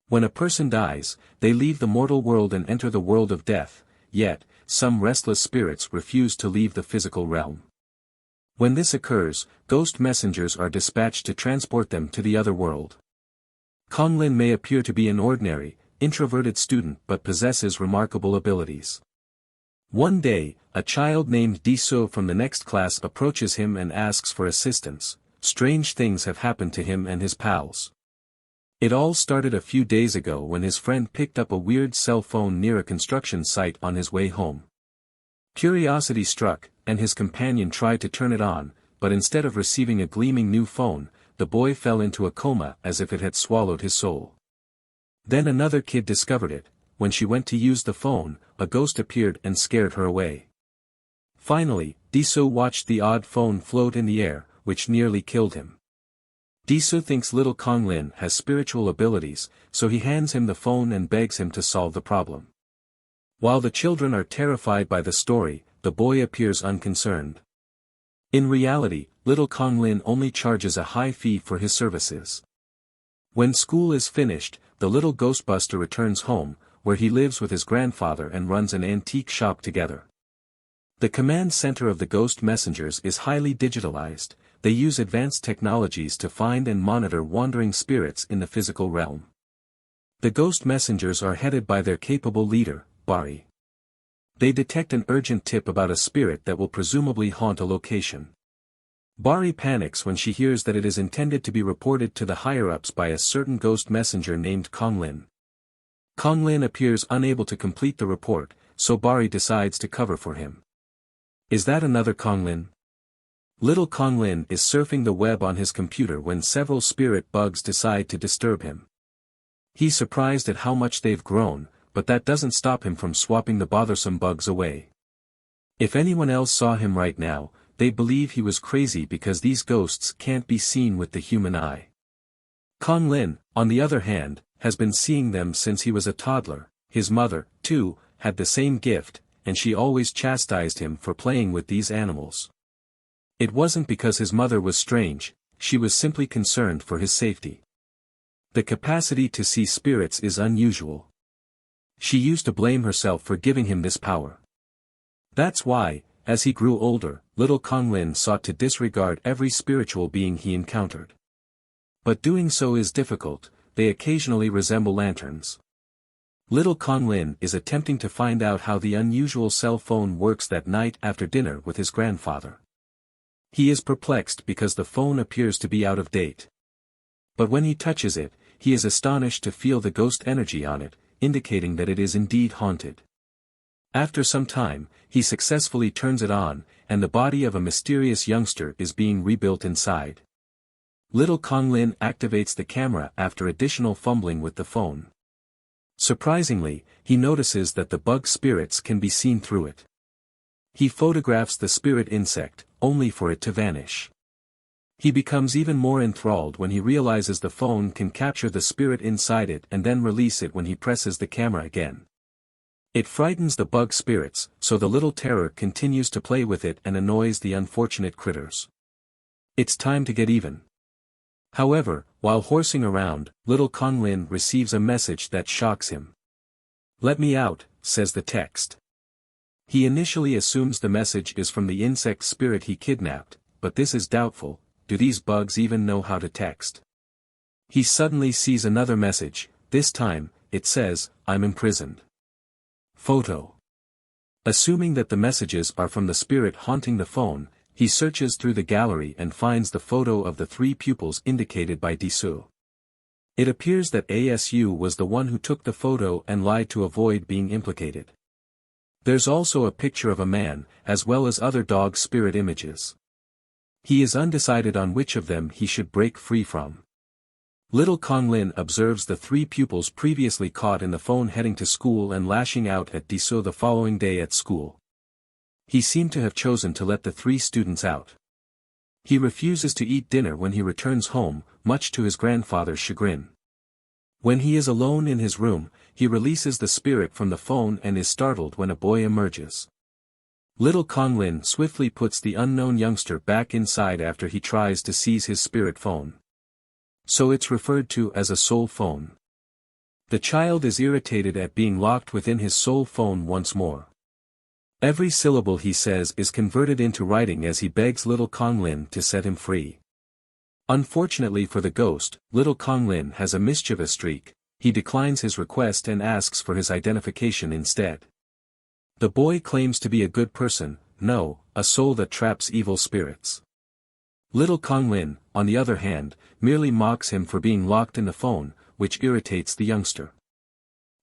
When a person dies, they leave the mortal world and enter the world of death, yet, some restless spirits refuse to leave the physical realm. When this occurs, ghost messengers are dispatched to transport them to the other world. Kanglin may appear to be an ordinary, introverted student but possesses remarkable abilities. One day, a child named Diso from the next class approaches him and asks for assistance. Strange things have happened to him and his pals. It all started a few days ago when his friend picked up a weird cell phone near a construction site on his way home. Curiosity struck, and his companion tried to turn it on, but instead of receiving a gleaming new phone, the boy fell into a coma as if it had swallowed his soul. Then another kid discovered it. When she went to use the phone, a ghost appeared and scared her away. Finally, Diso watched the odd phone float in the air, which nearly killed him. Diso thinks little Kanglin has spiritual abilities, so he hands him the phone and begs him to solve the problem. While the children are terrified by the story, the boy appears unconcerned. In reality, little Kanglin only charges a high fee for his services. When school is finished, the little Ghostbuster returns home, where he lives with his grandfather and runs an antique shop together. The command center of the ghost messengers is highly digitalized. They use advanced technologies to find and monitor wandering spirits in the physical realm. The ghost messengers are headed by their capable leader, Bari. They detect an urgent tip about a spirit that will presumably haunt a location. Bari panics when she hears that it is intended to be reported to the higher-ups by a certain ghost messenger named Kanglin. Kanglin appears unable to complete the report, so Bari decides to cover for him. Is that another Kanglin? Little Kanglin is surfing the web on his computer when several spirit bugs decide to disturb him. He's surprised at how much they've grown, but that doesn't stop him from swapping the bothersome bugs away. If anyone else saw him right now, they'd believe he was crazy because these ghosts can't be seen with the human eye. Kanglin, on the other hand, has been seeing them since he was a toddler. His mother, too, had the same gift, and she always chastised him for playing with these animals. It wasn't because his mother was strange, she was simply concerned for his safety. The capacity to see spirits is unusual. She used to blame herself for giving him this power. That's why, as he grew older, little Kanglin sought to disregard every spiritual being he encountered. But doing so is difficult. They occasionally resemble lanterns. Little Kanglin is attempting to find out how the unusual cell phone works that night after dinner with his grandfather. He is perplexed because the phone appears to be out of date. But when he touches it, he is astonished to feel the ghost energy on it, indicating that it is indeed haunted. After some time, he successfully turns it on, and the body of a mysterious youngster is being rebuilt inside. Little Kanglin activates the camera after additional fumbling with the phone. Surprisingly, he notices that the bug spirits can be seen through it. He photographs the spirit insect, only for it to vanish. He becomes even more enthralled when he realizes the phone can capture the spirit inside it and then release it when he presses the camera again. It frightens the bug spirits, so the little terror continues to play with it and annoys the unfortunate critters. It's time to get even. However, while horsing around, little Kanglin receives a message that shocks him. "Let me out," says the text. He initially assumes the message is from the insect spirit he kidnapped, but this is doubtful. Do these bugs even know how to text? He suddenly sees another message. This time, it says, "I'm imprisoned." Photo. Assuming that the messages are from the spirit haunting the phone, he searches through the gallery and finds the photo of the three pupils indicated by Disu. It appears that ASU was the one who took the photo and lied to avoid being implicated. There's also a picture of a man, as well as other dog spirit images. He is undecided on which of them he should break free from. Little Kanglin observes the three pupils previously caught in the phone heading to school and lashing out at Disu the following day at school. He seemed to have chosen to let the three students out. He refuses to eat dinner when he returns home, much to his grandfather's chagrin. When he is alone in his room, he releases the spirit from the phone and is startled when a boy emerges. Little Kanglin swiftly puts the unknown youngster back inside after he tries to seize his spirit phone. So it's referred to as a soul phone. The child is irritated at being locked within his soul phone once more. Every syllable he says is converted into writing as he begs little Kanglin to set him free. Unfortunately for the ghost, little Kanglin has a mischievous streak. He declines his request and asks for his identification instead. The boy claims to be a good person, no, a soul that traps evil spirits. Little Kanglin, on the other hand, merely mocks him for being locked in the phone, which irritates the youngster.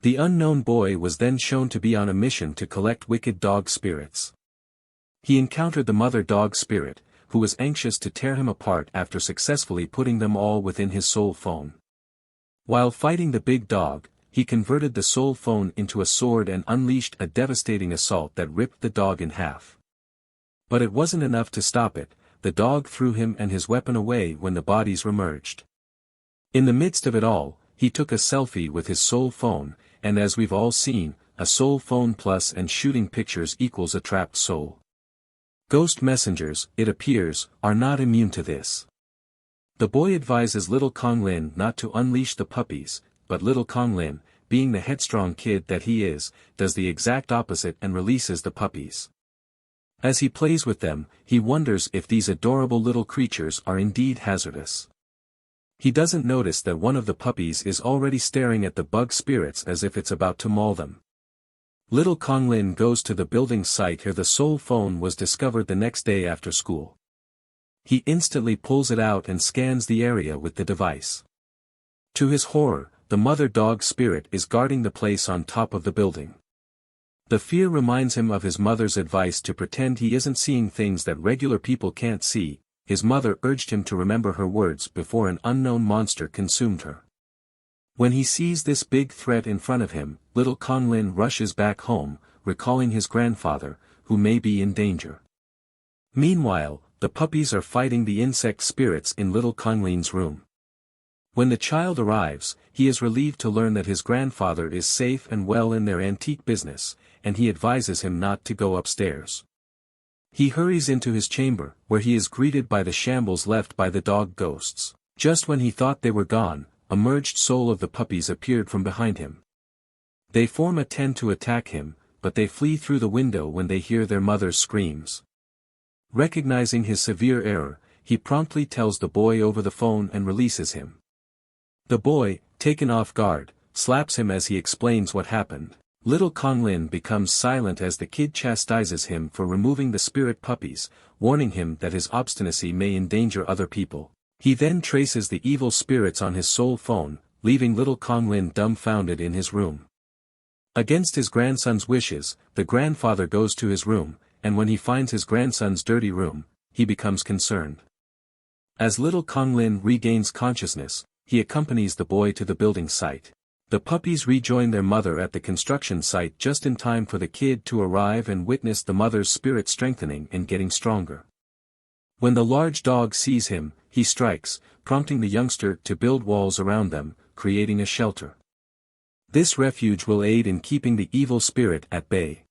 The unknown boy was then shown to be on a mission to collect wicked dog spirits. He encountered the mother dog spirit, who was anxious to tear him apart after successfully putting them all within his soul phone. While fighting the big dog, he converted the soul phone into a sword and unleashed a devastating assault that ripped the dog in half. But it wasn't enough to stop it. The dog threw him and his weapon away when the bodies were merged. In the midst of it all, he took a selfie with his soul phone, and as we've all seen, a soul phone plus and shooting pictures equals a trapped soul. Ghost messengers, it appears, are not immune to this. The boy advises little Kanglin not to unleash the puppies, but little Kanglin, being the headstrong kid that he is, does the exact opposite and releases the puppies. As he plays with them, he wonders if these adorable little creatures are indeed hazardous. He doesn't notice that one of the puppies is already staring at the bug spirits as if it's about to maul them. Little Kanglin goes to the building site where the soul phone was discovered the next day after school. He instantly pulls it out and scans the area with the device. To his horror, the mother dog spirit is guarding the place on top of the building. The fear reminds him of his mother's advice to pretend he isn't seeing things that regular people can't see. His mother urged him to remember her words before an unknown monster consumed her. When he sees this big threat in front of him, little Kanglin rushes back home, recalling his grandfather, who may be in danger. Meanwhile, the puppies are fighting the insect spirits in little Kanglin's room. When the child arrives, he is relieved to learn that his grandfather is safe and well in their antique business, and he advises him not to go upstairs. He hurries into his chamber, where he is greeted by the shambles left by the dog ghosts. Just when he thought they were gone, a merged soul of the puppies appeared from behind him. They form a 10 to attack him, but they flee through the window when they hear their mother's screams. Recognizing his severe error, he promptly tells the boy over the phone and releases him. The boy, taken off guard, slaps him as he explains what happened. Little Kanglin becomes silent as the kid chastises him for removing the spirit puppies, warning him that his obstinacy may endanger other people. He then traces the evil spirits on his soul phone, leaving little Kanglin dumbfounded in his room. Against his grandson's wishes, the grandfather goes to his room, and when he finds his grandson's dirty room, he becomes concerned. As little Kanglin regains consciousness, he accompanies the boy to the building site. The puppies rejoin their mother at the construction site just in time for the kid to arrive and witness the mother's spirit strengthening and getting stronger. When the large dog sees him, he strikes, prompting the youngster to build walls around them, creating a shelter. This refuge will aid in keeping the evil spirit at bay.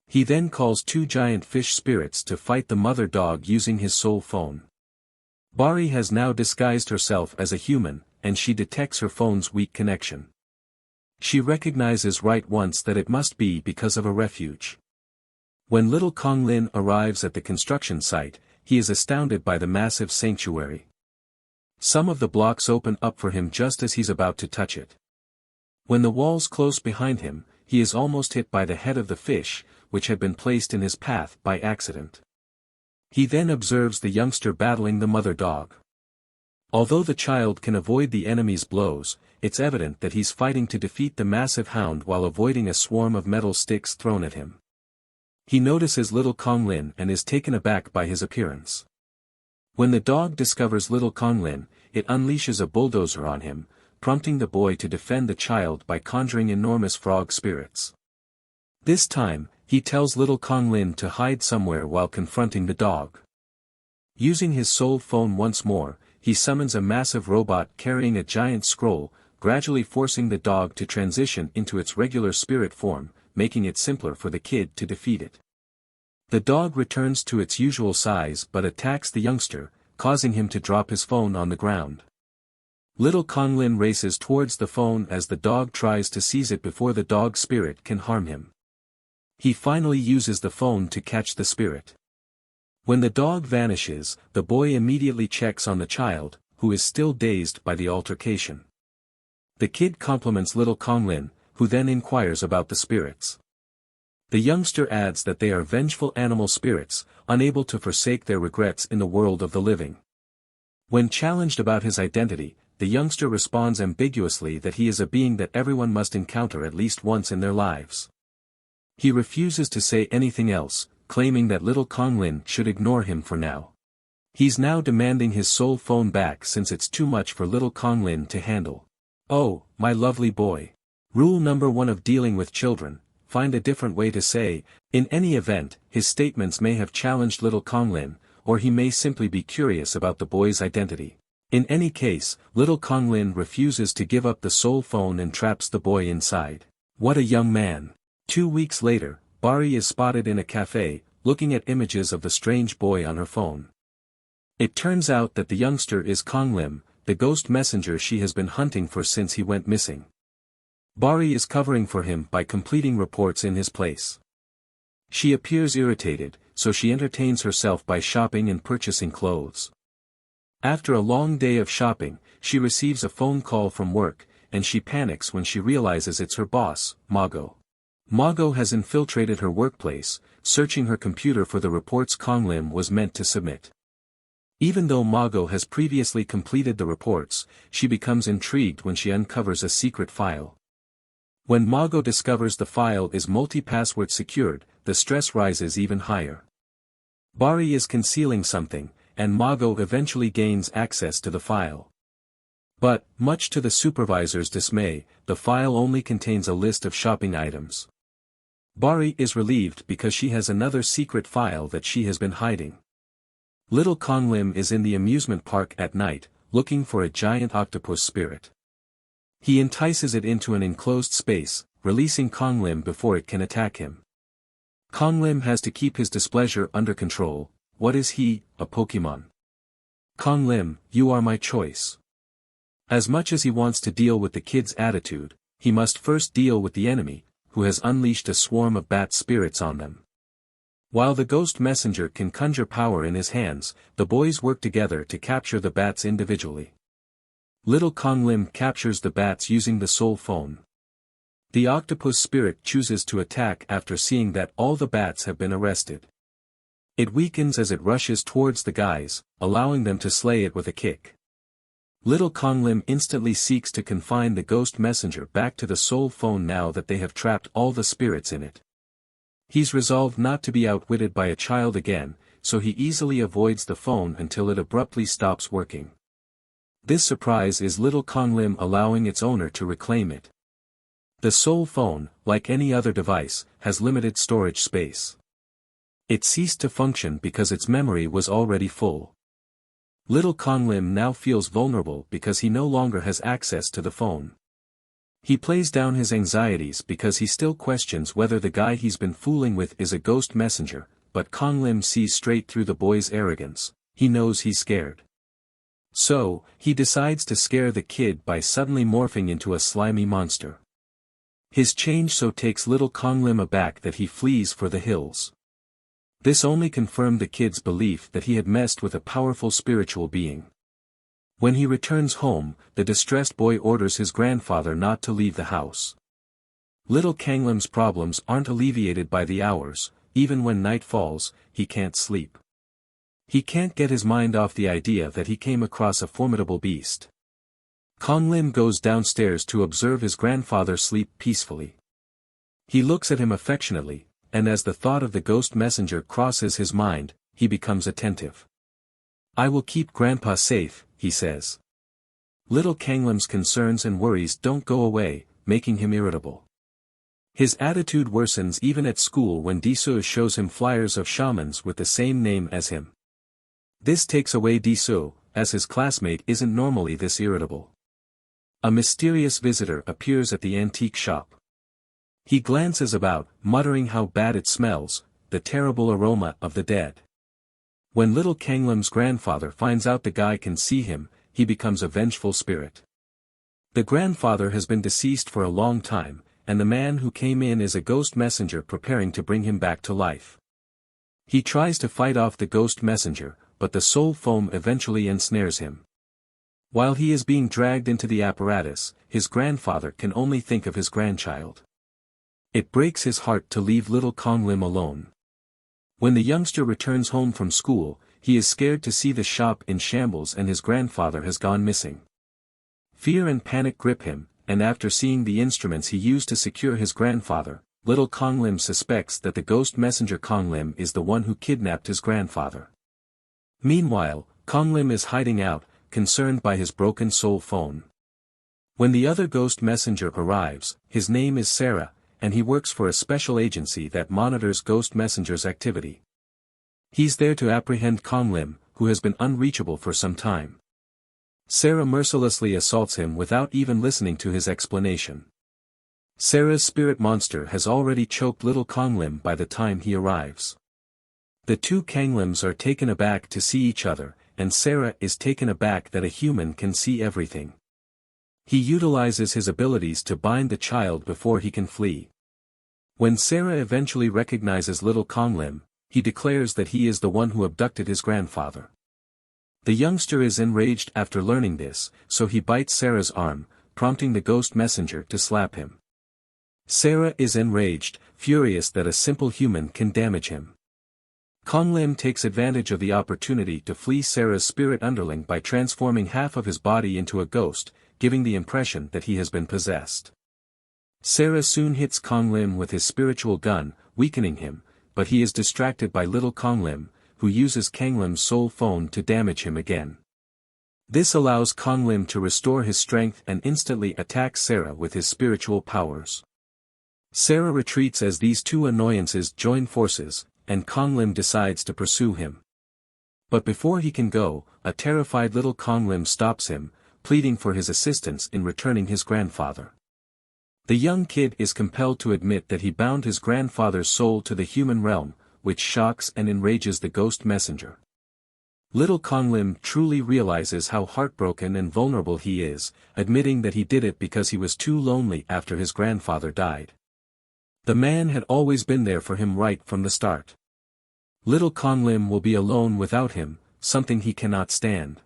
He then calls 2 giant fish spirits to fight the mother dog using his soul phone. Bari has now disguised herself as a human, and she detects her phone's weak connection. She recognizes right once that it must be because of a refuge. When little Kanglin arrives at the construction site, he is astounded by the massive sanctuary. Some of the blocks open up for him just as he's about to touch it. When the walls close behind him, he is almost hit by the head of the fish, which had been placed in his path by accident. He then observes the youngster battling the mother dog. Although the child can avoid the enemy's blows, it's evident that he's fighting to defeat the massive hound while avoiding a swarm of metal sticks thrown at him. He notices little Kanglin and is taken aback by his appearance. When the dog discovers little Kanglin, it unleashes a bulldozer on him, prompting the boy to defend the child by conjuring enormous frog spirits. This time, he tells little Kanglin to hide somewhere while confronting the dog. Using his soul phone once more, he summons a massive robot carrying a giant scroll, gradually forcing the dog to transition into its regular spirit form, making it simpler for the kid to defeat it. The dog returns to its usual size but attacks the youngster, causing him to drop his phone on the ground. Little Kanglin races towards the phone as the dog tries to seize it before the dog spirit can harm him. He finally uses the phone to catch the spirit. When the dog vanishes, the boy immediately checks on the child, who is still dazed by the altercation. The kid compliments little Kanglin, who then inquires about the spirits. The youngster adds that they are vengeful animal spirits, unable to forsake their regrets in the world of the living. When challenged about his identity, the youngster responds ambiguously that he is a being that everyone must encounter at least once in their lives. He refuses to say anything else, claiming that little Kanglin should ignore him for now. He's now demanding his soul phone back since it's too much for little Kanglin to handle. Oh, my lovely boy. Rule number 1 of dealing with children: find a different way to say. In any event, his statements may have challenged little Kanglin, or he may simply be curious about the boy's identity. In any case, little Kanglin refuses to give up the soul phone and traps the boy inside. What a young man. 2 weeks later, Bari is spotted in a cafe, looking at images of the strange boy on her phone. It turns out that the youngster is Kanglin, the ghost messenger she has been hunting for since he went missing. Bari is covering for him by completing reports in his place. She appears irritated, so she entertains herself by shopping and purchasing clothes. After a long day of shopping, she receives a phone call from work, and she panics when she realizes it's her boss, Mago. Mago has infiltrated her workplace, searching her computer for the reports Kanglin was meant to submit. Even though Mago has previously completed the reports, she becomes intrigued when she uncovers a secret file. When Mago discovers the file is multi-password secured, the stress rises even higher. Bari is concealing something, and Mago eventually gains access to the file. But, much to the supervisor's dismay, the file only contains a list of shopping items. Bari is relieved because she has another secret file that she has been hiding. Little Kanglin is in the amusement park at night, looking for a giant octopus spirit. He entices it into an enclosed space, releasing Kanglin before it can attack him. Kanglin has to keep his displeasure under control. What is he, a Pokemon? Kanglin, you are my choice. As much as he wants to deal with the kid's attitude, he must first deal with the enemy, who has unleashed a swarm of bat spirits on them. While the ghost messenger can conjure power in his hands, the boys work together to capture the bats individually. Little Kanglin captures the bats using the soul phone. The octopus spirit chooses to attack after seeing that all the bats have been arrested. It weakens as it rushes towards the guys, allowing them to slay it with a kick. Little Kanglin instantly seeks to confine the ghost messenger back to the soul phone now that they have trapped all the spirits in it. He's resolved not to be outwitted by a child again, so he easily avoids the phone until it abruptly stops working. This surprise is little Kanglin allowing its owner to reclaim it. The soul phone, like any other device, has limited storage space. It ceased to function because its memory was already full. Little Kanglin now feels vulnerable because he no longer has access to the phone. He plays down his anxieties because he still questions whether the guy he's been fooling with is a ghost messenger, but Kanglin sees straight through the boy's arrogance. He knows he's scared. So, he decides to scare the kid by suddenly morphing into a slimy monster. His change so takes little Kanglin aback that he flees for the hills. This only confirmed the kid's belief that he had messed with a powerful spiritual being. When he returns home, the distressed boy orders his grandfather not to leave the house. Little Kanglin's problems aren't alleviated by the hours. Even when night falls, he can't sleep. He can't get his mind off the idea that he came across a formidable beast. Kanglin goes downstairs to observe his grandfather sleep peacefully. He looks at him affectionately, and as the thought of the ghost messenger crosses his mind, he becomes attentive. "I will keep Grandpa safe," he says. Little Kanglin's concerns and worries don't go away, making him irritable. His attitude worsens even at school when Disu shows him flyers of shamans with the same name as him. This takes away Disu, as his classmate isn't normally this irritable. A mysterious visitor appears at the antique shop. He glances about, muttering how bad it smells, the terrible aroma of the dead. When little Kanglin's grandfather finds out the guy can see him, he becomes a vengeful spirit. The grandfather has been deceased for a long time, and the man who came in is a ghost messenger preparing to bring him back to life. He tries to fight off the ghost messenger, but the soul foam eventually ensnares him. While he is being dragged into the apparatus, his grandfather can only think of his grandchild. It breaks his heart to leave little Kanglin alone. When the youngster returns home from school, he is scared to see the shop in shambles and his grandfather has gone missing. Fear and panic grip him, and after seeing the instruments he used to secure his grandfather, little Kanglin suspects that the ghost messenger Kanglin is the one who kidnapped his grandfather. Meanwhile, Kanglin is hiding out, concerned by his broken soul phone. When the other ghost messenger arrives, his name is Sarah, and he works for a special agency that monitors ghost messengers' activity. He's there to apprehend Kanglin, who has been unreachable for some time. Sarah mercilessly assaults him without even listening to his explanation. Sarah's spirit monster has already choked little Kanglin by the time he arrives. The two Kanglins are taken aback to see each other, and Sarah is taken aback that a human can see everything. He utilizes his abilities to bind the child before he can flee. When Sarah eventually recognizes little Kanglin, he declares that he is the one who abducted his grandfather. The youngster is enraged after learning this, so he bites Sarah's arm, prompting the ghost messenger to slap him. Sarah is enraged, furious that a simple human can damage him. Kanglin takes advantage of the opportunity to flee Sarah's spirit underling by transforming half of his body into a ghost, giving the impression that he has been possessed. Sarah soon hits Kanglin with his spiritual gun, weakening him, but he is distracted by little Kanglin, who uses Kanglin's soul phone to damage him again. This allows Kanglin to restore his strength and instantly attacks Sarah with his spiritual powers. Sarah retreats as these two annoyances join forces, and Kanglin decides to pursue him. But before he can go, a terrified little Kanglin stops him, pleading for his assistance in returning his grandfather. The young kid is compelled to admit that he bound his grandfather's soul to the human realm, which shocks and enrages the ghost messenger. Little Kanglin truly realizes how heartbroken and vulnerable he is, admitting that he did it because he was too lonely after his grandfather died. The man had always been there for him right from the start. Little Kanglin will be alone without him, something he cannot stand.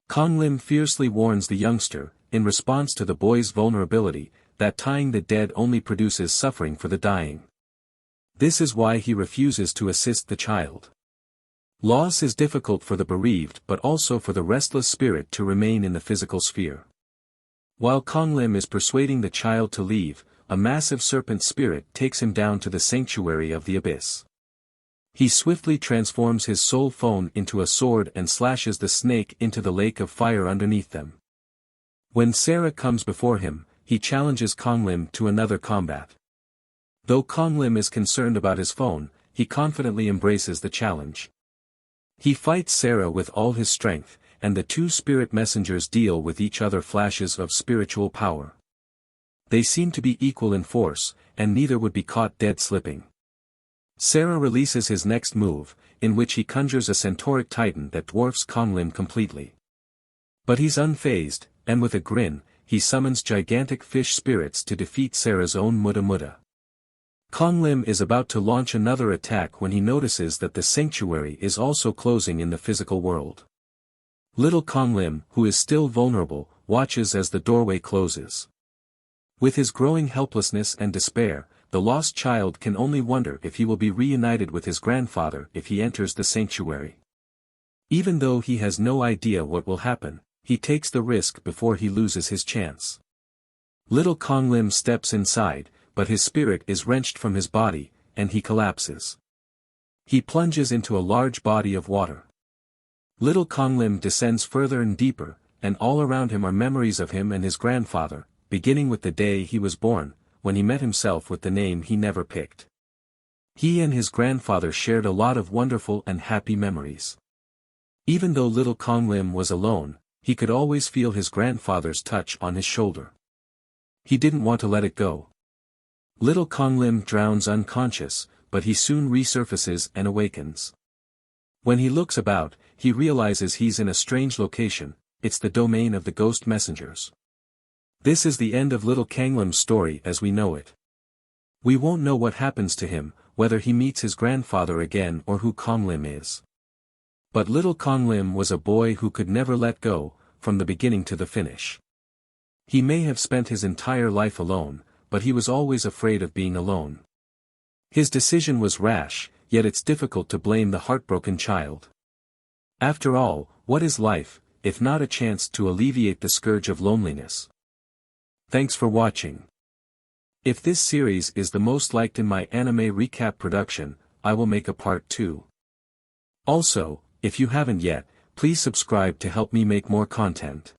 Kanglin fiercely warns the youngster, in response to the boy's vulnerability, that tying the dead only produces suffering for the dying. This is why he refuses to assist the child. Loss is difficult for the bereaved but also for the restless spirit to remain in the physical sphere. While Kanglin is persuading the child to leave, a massive serpent spirit takes him down to the sanctuary of the abyss. He swiftly transforms his soul phone into a sword and slashes the snake into the lake of fire underneath them. When Sarah comes before him, he challenges Kanglin to another combat. Though Kanglin is concerned about his phone, he confidently embraces the challenge. He fights Sarah with all his strength, and the two spirit messengers deal with each other flashes of spiritual power. They seem to be equal in force, and neither would be caught dead slipping. Sarah releases his next move, in which he conjures a centauric titan that dwarfs Kanglin completely. But he's unfazed, and with a grin, he summons gigantic fish spirits to defeat Sarah's own Muda Muda. Kanglin is about to launch another attack when he notices that the sanctuary is also closing in the physical world. Little Kanglin, who is still vulnerable, watches as the doorway closes. With his growing helplessness and despair, the lost child can only wonder if he will be reunited with his grandfather if he enters the sanctuary. Even though he has no idea what will happen, he takes the risk before he loses his chance. Little Kanglin steps inside, but his spirit is wrenched from his body, and he collapses. He plunges into a large body of water. Little Kanglin descends further and deeper, and all around him are memories of him and his grandfather, beginning with the day he was born, when he met himself with the name he never picked. He and his grandfather shared a lot of wonderful and happy memories. Even though little Kanglin was alone, he could always feel his grandfather's touch on his shoulder. He didn't want to let it go. Little Kanglin drowns unconscious, but he soon resurfaces and awakens. When he looks about, he realizes he's in a strange location. It's the domain of the ghost messengers. This is the end of little Kanglin's story as we know it. We won't know what happens to him, whether he meets his grandfather again or who Kanglin is. But little Kanglin was a boy who could never let go, from the beginning to the finish. He may have spent his entire life alone, but he was always afraid of being alone. His decision was rash, yet it's difficult to blame the heartbroken child. After all, what is life, if not a chance to alleviate the scourge of loneliness? Thanks for watching. If this series is the most liked in my anime recap production, I will make a part 2. Also, if you haven't yet, please subscribe to help me make more content.